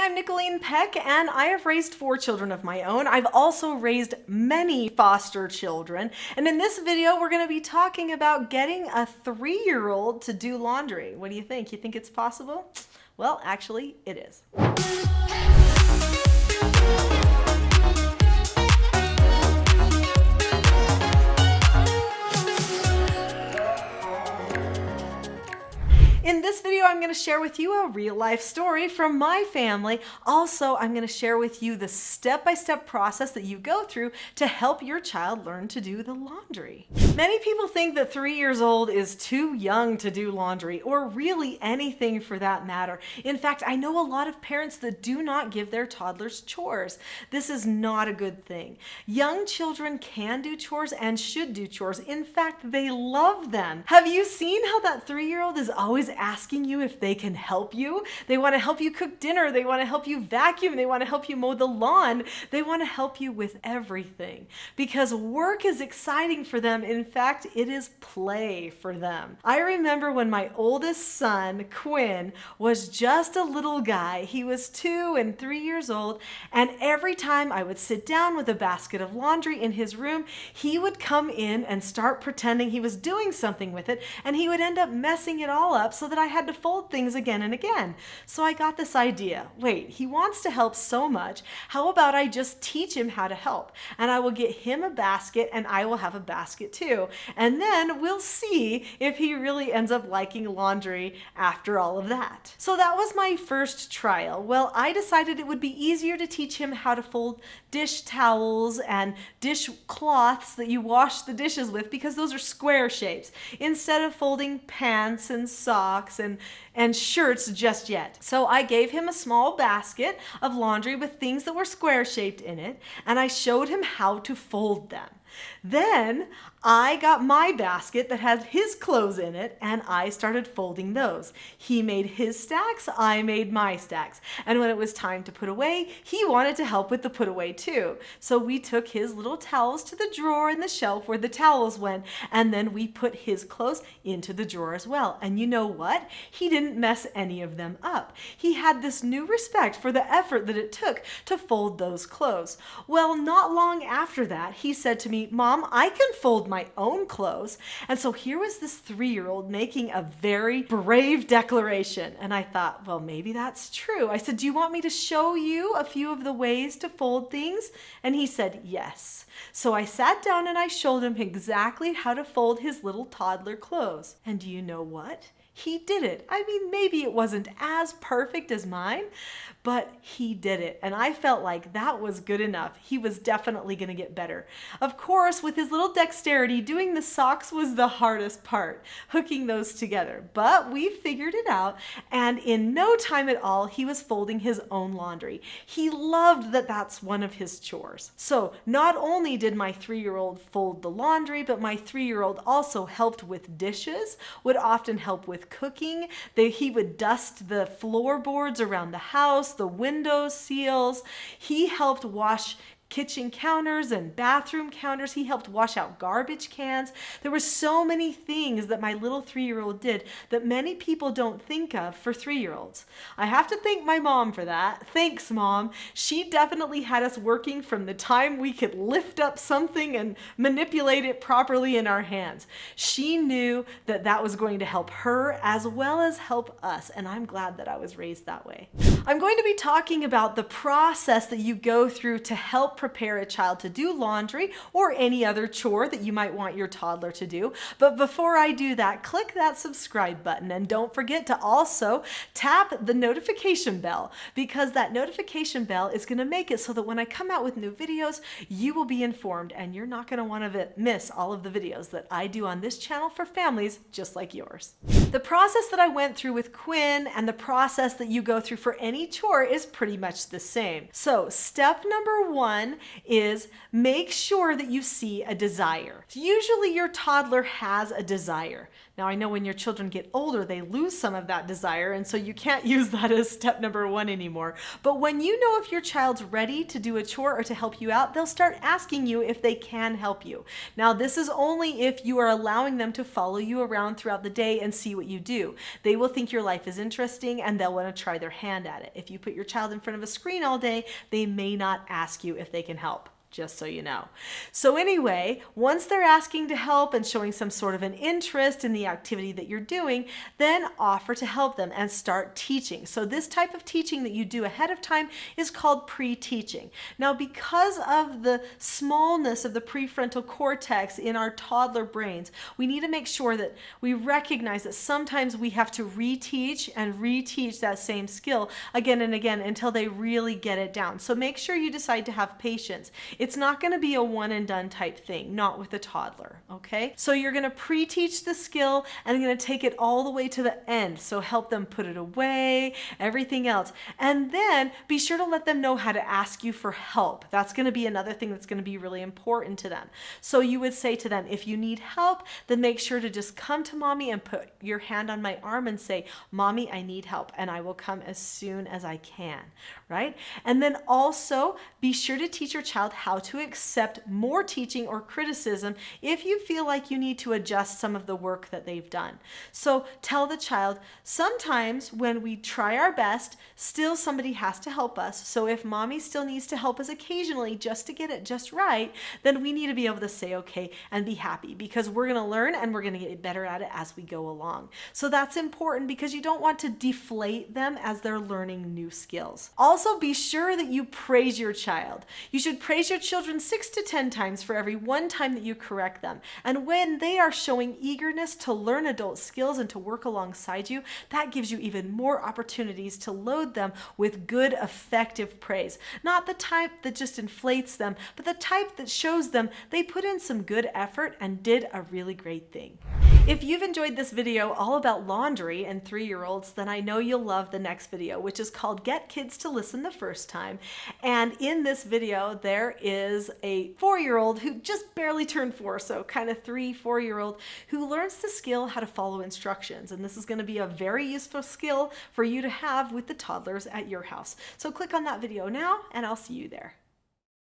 Hi, I'm Nicholeen Peck, and I have raised 4 children of my own. I've also raised many foster children, and in this video, we're going to be talking about getting a 3-year-old to do laundry. What do you think? You think it's possible? Well, actually, it is. In this video, I'm going to share with you a real-life story from my family. Also, I'm going to share with you the step-by-step process that you go through to help your child learn to do the laundry. Many people think that 3 years old is too young to do laundry, or really anything for that matter. In fact, I know a lot of parents that do not give their toddlers chores. This is not a good thing. Young children can do chores and should do chores. In fact, they love them. Have you seen how that 3-year-old is always asking you if they can help you? They want to help you cook dinner. They want to help you vacuum. They want to help you mow the lawn. They want to help you with everything because work is exciting for them. In fact, it is play for them. I remember when my oldest son, Quinn, was just a little guy. He was 2 and 3 years old, and every time I would sit down with a basket of laundry in his room, he would come in and start pretending he was doing something with it, and he would end up messing it all up so that I had to fold things again and again. So I got this idea. Wait, he wants to help so much. How about I just teach him how to help? And I will get him a basket and I will have a basket too. And then we'll see if he really ends up liking laundry after all of that. So that was my first trial. Well, I decided it would be easier to teach him how to fold dish towels and dish cloths that you wash the dishes with because those are square shapes instead of folding pants and socks and shirts just yet. So I gave him a small basket of laundry with things that were square shaped in it, and I showed him how to fold them. Then I got my basket that has his clothes in it, and I started folding those. He made his stacks, I made my stacks. And when it was time to put away, he wanted to help with the put away too. So we took his little towels to the drawer in the shelf where the towels went, and then we put his clothes into the drawer as well. And you know what? He didn't mess any of them up. He had this new respect for the effort that it took to fold those clothes. Well, not long after that, he said to me, "Mom, I can fold my own clothes." And so here was this 3-year-old making a very brave declaration. And I thought, well, maybe that's true. I said, "Do you want me to show you a few of the ways to fold things?" And he said, yes. So I sat down and I showed him exactly how to fold his little toddler clothes. And do you know what? He did it. I mean, maybe it wasn't as perfect as mine, but he did it. And I felt like that was good enough. He was definitely going to get better. Of course, with his little dexterity, doing the socks was the hardest part, hooking those together. But we figured it out, and in no time at all, he was folding his own laundry. He loved that that's one of his chores. So not only did my 3-year-old fold the laundry, but my 3-year-old also helped with dishes, would often help with cooking. He would dust the floorboards around the house, the window seals. He helped wash kitchen counters and bathroom counters. He helped wash out garbage cans. There were so many things that my little 3-year-old did that many people don't think of for 3-year-olds. I have to thank my mom for that. Thanks, Mom. She definitely had us working from the time we could lift up something and manipulate it properly in our hands. She knew that that was going to help her as well as help us, and I'm glad that I was raised that way. I'm going to be talking about the process that you go through to help prepare a child to do laundry or any other chore that you might want your toddler to do. But before I do that, click that subscribe button and don't forget to also tap the notification bell, because that notification bell is going to make it so that when I come out with new videos, you will be informed and you're not going to want to miss all of the videos that I do on this channel for families just like yours. The process that I went through with Quinn and the process that you go through for any chore is pretty much the same. So step number 1 is make sure that you see a desire. Usually your toddler has a desire. Now, I know when your children get older, they lose some of that desire, and so you can't use that as step number 1 anymore. But when you know if your child's ready to do a chore or to help you out, they'll start asking you if they can help you. Now, this is only if you are allowing them to follow you around throughout the day and see what you do. They will think your life is interesting and they'll want to try their hand at it. If you put your child in front of a screen all day, they may not ask you if they can help. Just so you know. So anyway, once they're asking to help and showing some sort of an interest in the activity that you're doing, then offer to help them and start teaching. So this type of teaching that you do ahead of time is called pre-teaching. Now, because of the smallness of the prefrontal cortex in our toddler brains, we need to make sure that we recognize that sometimes we have to reteach and reteach that same skill again and again until they really get it down. So make sure you decide to have patience. It's not going to be a one and done type thing, not with a toddler, okay? So you're going to pre-teach the skill and you're going to take it all the way to the end. So help them put it away, everything else. And then be sure to let them know how to ask you for help. That's going to be another thing that's going to be really important to them. So you would say to them, if you need help, then make sure to just come to mommy and put your hand on my arm and say, Mommy, I need help, and I will come as soon as I can, right? And then also be sure to teach your child how to accept more teaching or criticism if you feel like you need to adjust some of the work that they've done. So tell the child, sometimes when we try our best, still somebody has to help us. So if mommy still needs to help us occasionally just to get it just right, then we need to be able to say okay and be happy, because we're going to learn and we're going to get better at it as we go along. So that's important because you don't want to deflate them as they're learning new skills. Also, be sure that you praise your child. You should praise your children 6 to 10 times for every one time that you correct them. And when they are showing eagerness to learn adult skills and to work alongside you, that gives you even more opportunities to load them with good, effective praise. Not the type that just inflates them, but the type that shows them they put in some good effort and did a really great thing. If you've enjoyed this video all about laundry and 3-year-olds, then I know you'll love the next video, which is called Get Kids to Listen the First Time. And in this video, there is a 4-year-old who just barely turned 4, so kind of 3-4-year-old, who learns the skill how to follow instructions. And this is going to be a very useful skill for you to have with the toddlers at your house. So click on that video now, and I'll see you there.